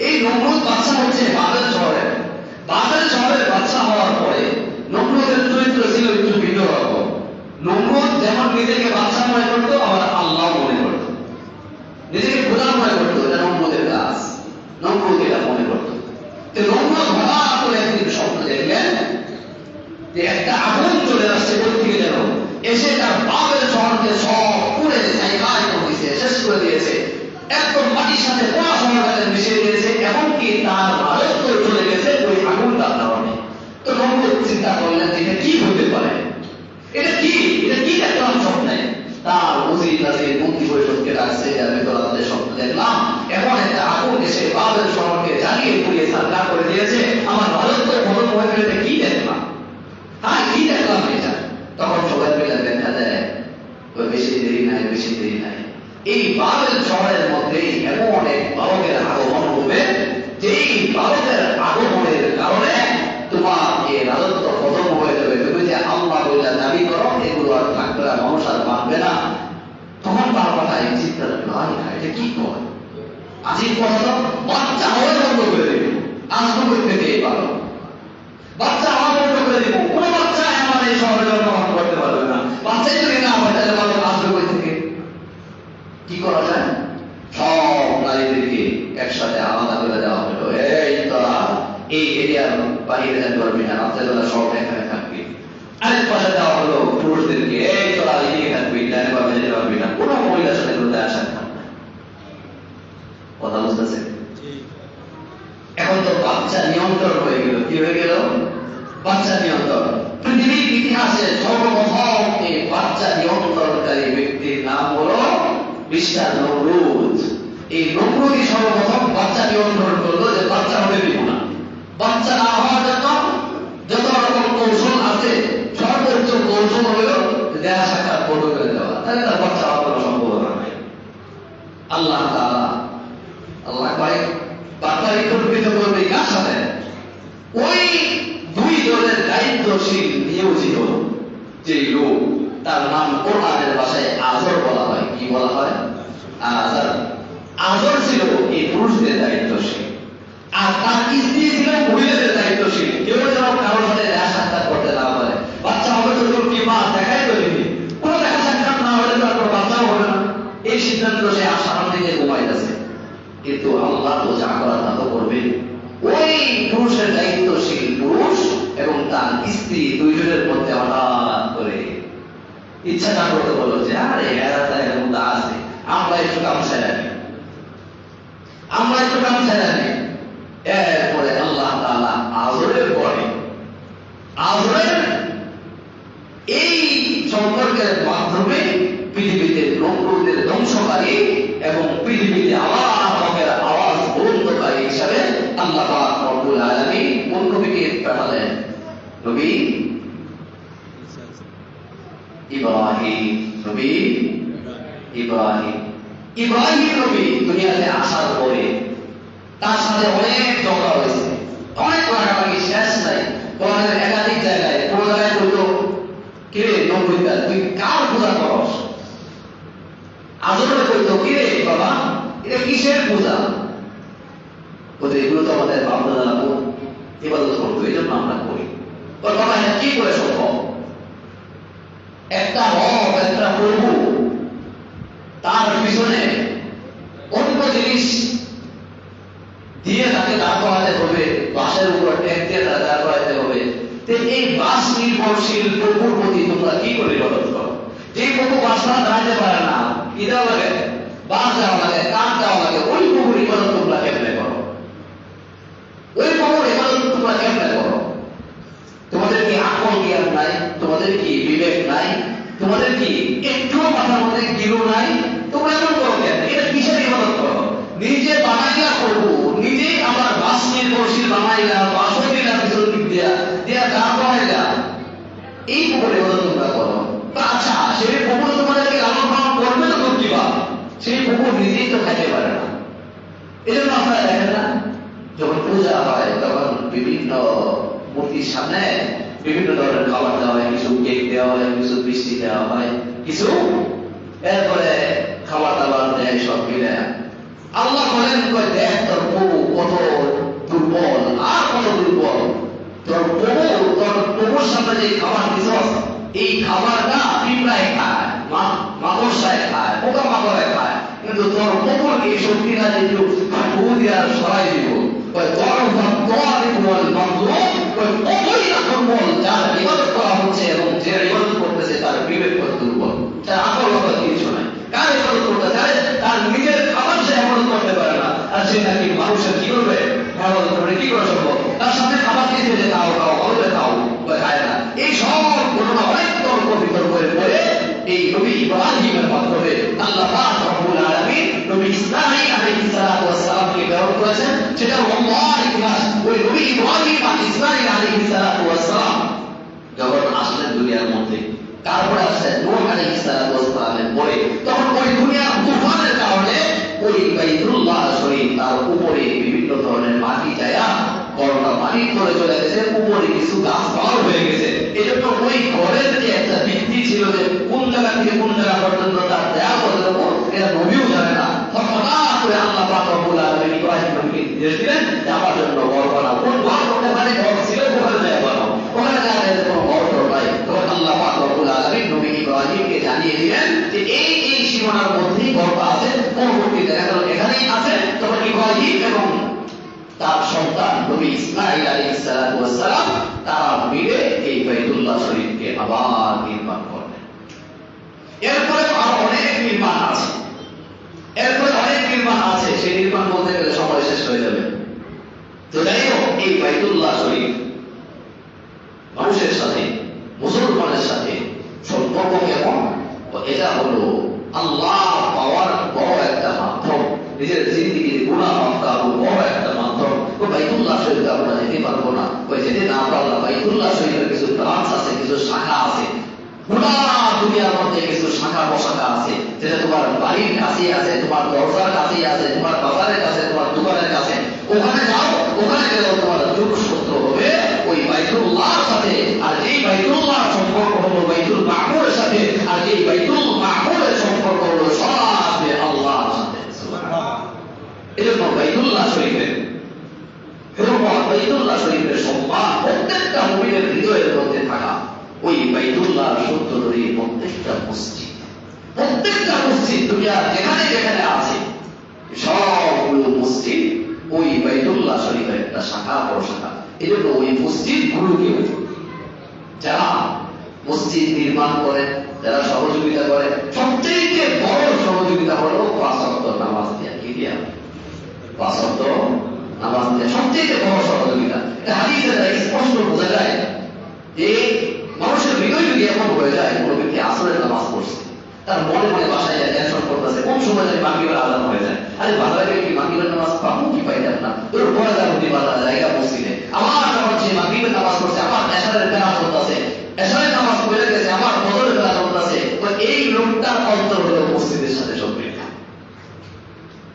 এই নমরুদ বাদশা হচ্ছে বাবেল শহরের। বাবেল শহরের বাদশা হওয়ার পরে নমরুদের চরিত্র ছিল একটু ভিন্ন রকম। নমরুদ যেমন নিজেকে বাদশা মনে করতো, আবার আল্লাহ মনে করতো। নিজেকে খোদা মনে করতো, এটা নমরুদের কাজ। নমরুদ এটা মনে করতো। তো নমরুদ হঠাৎ করে একদিন স্বপ্ন দেখলেন যে একটা আগুন চলে আসছে কোথা থেকে যেন, এসে তার বাবেল শহরকে সব পুড়ে ছাইকাই করে দিয়েছে, শেষ করে দিয়েছে। একদম মাটির সাথে পুরো শহরটাকে মিশিয়ে দিয়েছে। এমনকি তার রাজত্ব চলে গেছে ওই আগুনটার কারণে। তো নমরুদ চিন্তা করলেন যে এটা কি হতে পারে, এটা কি দেখলাম স্বপ্নে। তার উজির আছে মন্ত্রী পরিষদকে ডাকছে, আমি তো তাদের স্বপ্ন দেখলাম এখন একটা আগুন এসে বাবেল শহরকে জ্বালিয়ে পুড়িয়ে ছারখার করে দিয়েছে। আমার রাজত্ব খতম হয়ে গেলে এটা কি দেখলাম? হ্যাঁ, কি দেখলাম এটা? তখন সবাই মিলে দেখা যায় ওই বেশি দেরি নাই এই বাবেল শহরের মধ্যেই এমন এক বালকের আগমন হবে, যেই বালকের আগমনের কারণে তোমার এই রাজত্ব খতম হয়ে যাবে। তুমি যে আল্লাহ বলে দাবি করো, এগুলো আর থাকবে না, মানুষ আর মানবে না। তখন তার কথা এই চিন্তা এটা কি করে? আজিব কথা তো। বাচ্চা হওয়া বন্ধ করে দেবে, আসবো থেকে এই বালক বাচ্চা হওয়া বন্ধ করে দিব। কোনো বাচ্চা আমার এই শহরে জন্মগ্রহণ করতে পারবে না। বাচ্চাই যদি না হয় তাহলে বালক আসবে কই থেকে? কি করা যায়? সব নারীদেরকে একসাথে আলাদা করে দেওয়া হলো। এই তোরা এই এরিয়ার বাইরে যেতে পারবি না, রাত্রেবেলা সব এখানে থাকবি। আরেক পাশে দেওয়া হলো পুরুষদেরকে, এই তোরা এদিকে থাকবি, ডানে বামে যেতে পারবি না। কোনো মহিলার সাথে কোনো আসা থাকবে না। কথা বুঝতেছে? এখন তো বাচ্চা নিয়ন্ত্রণ হয়ে গেল। কি হয়ে গেল? বাচ্চা নিয়ন্ত্রণ। পৃথিবীর ইতিহাসে সর্বপ্রথম এই বাচ্চা নিয়ন্ত্রণকারী ব্যক্তির নাম হলো মিস্টার নমরুদ। এই নমরুদই সর্বপ্রথম বাচ্চা নিয়ন্ত্রণ করলো যে বাচ্চা হতে দিব না। বাচ্চা না হওয়ার জন্য যত রকম কৌশল আছে, সর্বোচ্চ কৌশল হলো দেহা সাক্ষাৎ বন্ধ করে দেওয়া। তাহলে তার বাচ্চা হওয়ার কোনো সম্ভাবনা নেই। আল্লাহ কয়েক বাচ্চাই কল্পিত করবে কার সাথে? ওই দুই দলের দায়িত্বশীল নিয়োজিত যে লোক, তার নাম কোরআনের ভাষায় আজর বলা হয়। কি বলা হয়? আজর। আজর ছিল এই পুরুষদের দায়িত্বশীল, আর তার স্ত্রী ছিল মহিলাদের দায়িত্বশীল। কেউ যেন কারোর সাথে দেখা সাক্ষাৎ করতে না পারে। বাচ্চা হবে তো তোর কি মা দেখাই তো দিবি, কোনো দেখা সাক্ষাৎ না হলে তো আর কোনো বাচ্চাও হবে না। এই সিদ্ধান্ত সে আসার দিকে ঘুমাইতেছে। কিন্তু আল্লাহ তো যা করার তা তো করবে। ওই পুরুষের দায়িত্বশীল পুরুষ এবং তার স্ত্রী দুইজনের মধ্যে হঠাৎ করে ইচ্ছা না করতে বলো যে আরে এরা তাই মধ্যে আছে, আমরা একটু কাম ছেড়ে নিই। এরপরে আল্লাহ তাআলা আজরের পরে আজরের এই সম্পর্কের মাধ্যমে পৃথিবীতে নমরুদের ধ্বংসকারী এবং পৃথিবীতে আল্লাহের আওয়াজ বন্ধকারী হিসাবে আল্লাহ পাক রব্বুল আলামিন কোন নবীকে পাঠালেন? নবী ইব্রাহিম নবী দুনিয়াতে আসার পরে তার সাথে অনেক ঝগড়া হয়েছে, অনেক লাগালাগি শেষ নাই। কোরআনের একাধিক জায়গায়, কোন জায়গায় বলতো কিরে নমরুদ তুই কার পূজা করস? আজরে বলতো কিরে বাবা এটা কিসের পূজা? বলতে এগুলো তো আমাদের বাপদাদারা ইবাদত করতো, এই জন্য আমরা করি। ওর কথা এটা কি করে সম্ভব? একটা রব, একটা প্রভু, তার পিছনে অন্য জিনিস দিয়ে তাকে দাঁড় করাতে হবে, বাঁশের উপর ট্যাগ দিয়ে দাঁড় করাতে হবে। এই বাস নির্ভরশীল প্রভুর প্রতি তোমরা কি করে ইবাদত করো? যে প্রভু বাসটা দাঁড়াতে পারে না, কি দেওয়া লাগে? বাস দেওয়া লাগে, কাঠ দেওয়া লাগে। ওই প্রভুর ইবাদত তোমরা কেমনে করো? ওই প্রভুর ইবাদত তোমরা কেমনে করো? তোমাদের কি আকল জ্ঞান নাই? তোমাদের কি বিবেক নাই? তোমাদের কি একটুও মাথার মধ্যে গিরু নাই? তোমরা এমন করো কেন? এটা কিসের ইবাদত করো? নিজে বানাইলা প্রভু, নিজেই আমার বাস নির্ভরশীল বানাইলা, বাসও দিলা ভিতর দিক দিয়া দিয়া দাঁড় করাইলা, এই প্রভুর ইবাদত তোমরা করো। আচ্ছা, সেই প্রভু তোমাদেরকে লালন পালন করবে তো কিবা? সেই প্রভু নিজেই তো খাইতে পারে না। এই জন্য আপনারা দেখেন না, যখন পূজা হয় তখন বিভিন্ন মূর্তির সামনে বিভিন্ন ধরনের খাবার দেওয়া হয়, কিছু কেক দেওয়া হয়, কিছু মিষ্টি দেওয়া হয়, কিছু এরপরে খাবার দাবার দেয় সব মিলে। আল্লাহ বলেন, দেখ তোর প্রভু কত দুর্বল, আর কত দুর্বল। তোর প্রভুর সামনে যে খাবার দিছ, এই খাবারটা পিঁপড়ায় খায়, মাকড়সায় খায়, পোকা মাকড়ায় খায়, কিন্তু তোর প্রভুর এই শক্তিটা যে একটু দিয়ে সরাই দিব। যার ইবাদত করা হচ্ছে এবং যে ইবাদত করতেছে তার বিবেক কত দুর্বল, তার আকল কিছু নাই। কার ইবাদত করতেছে? তার নিজের খাবার সে ইবাদত করতে পারে না, আর সে নাকি মানুষের কি করবে? ইবাদত করবে, কি করে সম্ভব? তার সামনে খাবার দিয়েছে যে খাও খাও, ভালো খাও, খায় না। এই সব ঘটনা অনেক তর্ক বিতর্কের পরে এই নবী ইব্রাহিমের মাধ্যমে আল্লাহ পাক রব্বুল আলামিন নবী ইসমাঈল আলাইহিস সালাতু ওয়াস সালামকে প্রেরণ করেছেন। সেটা লম্বা ইতিহাস। ওই নবী ইব্রাহিম আর ইসমাঈল আলাইহিস সালাতু ওয়াস সালাম যখন আসলেন দুনিয়ার মধ্যে, তারপরে আসলেন নূহ আলাইহিস সালাতু ওয়াস সালামের পরে, তখন ওই দুনিয়ার তুফানের কারণে ওই বাইতুল্লাহ শরীফ তার উপরে বিভিন্ন ধরনের মাটি ছায়া করোনা পানির করে চলে গেছে, উপরে কিছু গাছপালা হয়ে গেছে। এই জন্য ওই ঘরের যে একটা ভিত্তি ছিল যে কোন জায়গা থেকে কোন জায়গা পর্যন্ত তার দেয়া পর্যন্ত, এটা নবীও জানে না। হঠাৎ করে আল্লাহ পাক রব্বুল আলামিন ইব্রাহিম নবীকে নির্দেশ দিলেন যে আমার জন্য ঘর বানাও। কোন ঘর করতে পারে? ঘর ছিল ওখানে যায় বানাও, ওখানে যায় কোনো ঘর টর নাই। তখন আল্লাহ পাক রব্বুল আলামিন নবী ইব্রাহিমকে জানিয়ে দিলেন যে এই এই সীমানার মধ্যেই ঘরটা আছে, পরবর্তীতে এখানেই আছে। তখন ইব্রাহিম এবং তার সন্তান নবী ইসমাঈল আলাইহিস সালাতু ওয়াস সালাম তারা মিলে এই বাইতুল্লাহ শরীফকে আবার নির্মাণ করলেন। এরপরে আরো অনেক নির্মাণ আছে, সেই নির্মাণ বলতে গেলে সময় শেষ হয়ে যাবে। তো যাই হোক, এই বাইতুল্লাহ শরীফ মানুষের সাথে, মুসলমানের সাথে সম্পর্ক কেমন? এটা হলো আল্লাহ পাওয়ার বড় একটা মাধ্যম, নিজের জিন্দিগির গুনাহ মাফ করার বড় একটা মাধ্যম। তো বাইতুল্লাহ শরীফে আমরা যেতে পারবো না, ওই যেতে না পারলাম। বাইতুল্লাহ শরীফের কিছু ব্রাঞ্চ আছে, কিছু শাখা আছে, পুরা দুনিয়ার মধ্যে কিছু শাখা প্রশাখা আছে, যেটা তোমার বাড়ির কাছেই আছে, তোমার দরজার কাছেই আছে, তোমার বাজারের কাছে, তোমার দোকানের কাছে। ওখানে যাও, ওখানে গেলেও তোমার যোগসূত্র হবে ওই বাইতুল্লাহর সাথে। আর এই বাইতুল্লাহর সম্পর্ক হলো বাইতুল মামুরের সাথে, আর এই বাইতুল মামুরের সম্পর্ক হলো সরাসরি আল্লাহর সাথে। এই জন্য বাইতুল্লাহ শরীফের বাইতুল্লাহ শরীফের সম্মান প্রত্যেকটা মুমিনের হৃদয়ের মধ্যে থাকা। ওই বাইতুল্লাহ সত্য ধরে প্রত্যেকটা মসজিদ দুনিয়ার যেখানে যেখানে আছে, সবগুলো মসজিদ ওই বাইতুল্লাহ শরীফের একটা শাখা প্রশাখা। এই জন্য ওই মসজিদ গুলোকে যারা মসজিদ নির্মাণ করেন, যারা সহযোগিতা করেন, সবচেয়ে বড় সহযোগিতা হলো 5 ওয়াক্ত নামাজ দেয়া। কি দিয়া? 5 ওয়াক্ত নামাজ দেয়া সবচেয়ে বড় সহযোগিতা। এটা হাদিসে স্পষ্ট বোঝা যায় যে মানুষের হৃদয় যদি এমন হয়ে যায়, কোনো ব্যক্তি আসরের নামাজ পড়ছে, তার মনে মনে বাসায় যায় টেনশন করতেছে, কোন সময় যায় মাগরিবের আযান হয়ে যায়। আরে বাজারে কি মাগরিবের নামাজ পাবো কি পাইলাম না, তোর পরে যাবো কি বাজার জায়গা মসজিদে। আমার যখন সে মাগরিবের নামাজ পড়ছে, আমার এশারের বেলা চলতেছে, এশারের নামাজ পড়ে গেছে, আমার ফজরের বেলা চলতেছে, তো এই লোকটার অন্তর হলো মসজিদের সাথে সম্পৃক্ত।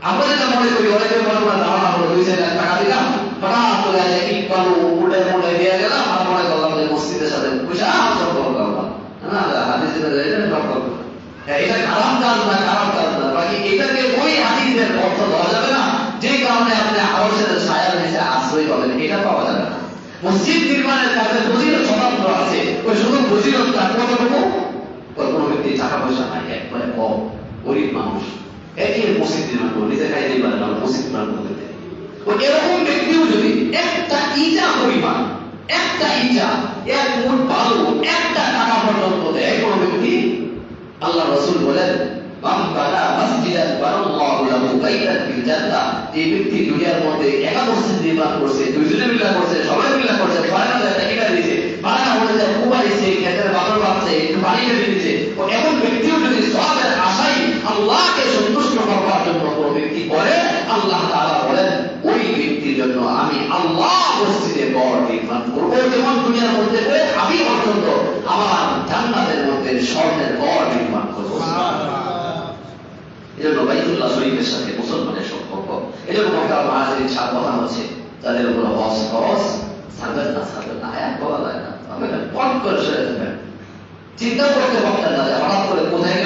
আমরা যেটা মনে করি, অনেকে মনে করেন ধারণা হলো 2-4 লাখ টাকা দিলাম, হঠাৎ করে একই পালু উল্টে মুড়ে দিয়ে গেলাম, আর মনে করলাম যে মসজিদের সাথে পয়সা সম্পর্ক করলাম। না, হাদিসে এটা খারাপ কাজ না, খারাপ কাজ না। কি এটাকে ওই হাদিসের অর্থ দেওয়া যাবে না যে কারণে আপনি আরশের ছায়ার নিচে আশ্রয় পাবেন? এটা পাওয়া যাবে না। মসজিদ নির্মাণের কাজে ফজিলত স্বতন্ত্র আছে, ওই শুধু ফজিলতটা কতটুকু? কোনো ব্যক্তি টাকা পয়সা নাই, একবারে কম, গরিব মানুষ, একই মসজিদ নির্মাণ করবে, নিজে খাইতে পারে না, মসজিদ নির্মাণ করতে। ওই এরকম ব্যক্তিও যদি একটা ইটা পরিমাণ, একটা ইটা, এক মুঠ বালু, একটা টাকা পর্যন্ত দেয় কোনো ব্যক্তি, আল্লাহ রাসূল বলেন মান বানা মসজিদান বানাল্লাহু লাহু বাইতান ফিল জান্নাহ, এই ব্যক্তি দুনিয়ার মধ্যে একা মসজিদ নির্মাণ করছে, দুইজনে মিলে করছে, সবাই মিলে করছে, বানানো একটা কিনা দিয়েছে, বানানো হয়েছে, কুয়া দিয়েছে, ক্ষেতের বাদল বাঁধছে, একটু পানি ফেলে দিয়েছে। ও এমন ব্যক্তিও যদি সওয়াবের আশায় আল্লাহকে সন্তুষ্ট করবার জন্য কোনো ব্যক্তি করে, আল্লাহ তাআলা বলেন ওই ব্যক্তির জন্য আমি আল্লাহ মসজিদে ঘর নির্মাণ করবো, যেমন দুনিয়ার মধ্যে করে আমি পর্যন্ত আমার জান্নাতের মধ্যে স্বর্ণের ঘর নির্মাণ করবো। এজন্য বাইতুল্লাহ শরীফের সাথে মুসলমানের সম্পর্ক। এজন্য মক্কার মুহাজিরিন সাত কথা হচ্ছে তাদের উপর হজ খরচ ছাড়বেন না, আয়াত বলা যায় না, পট করে সেরে দেবেন, চিন্তা করতে পারতেন না যে হঠাৎ করে কোথায়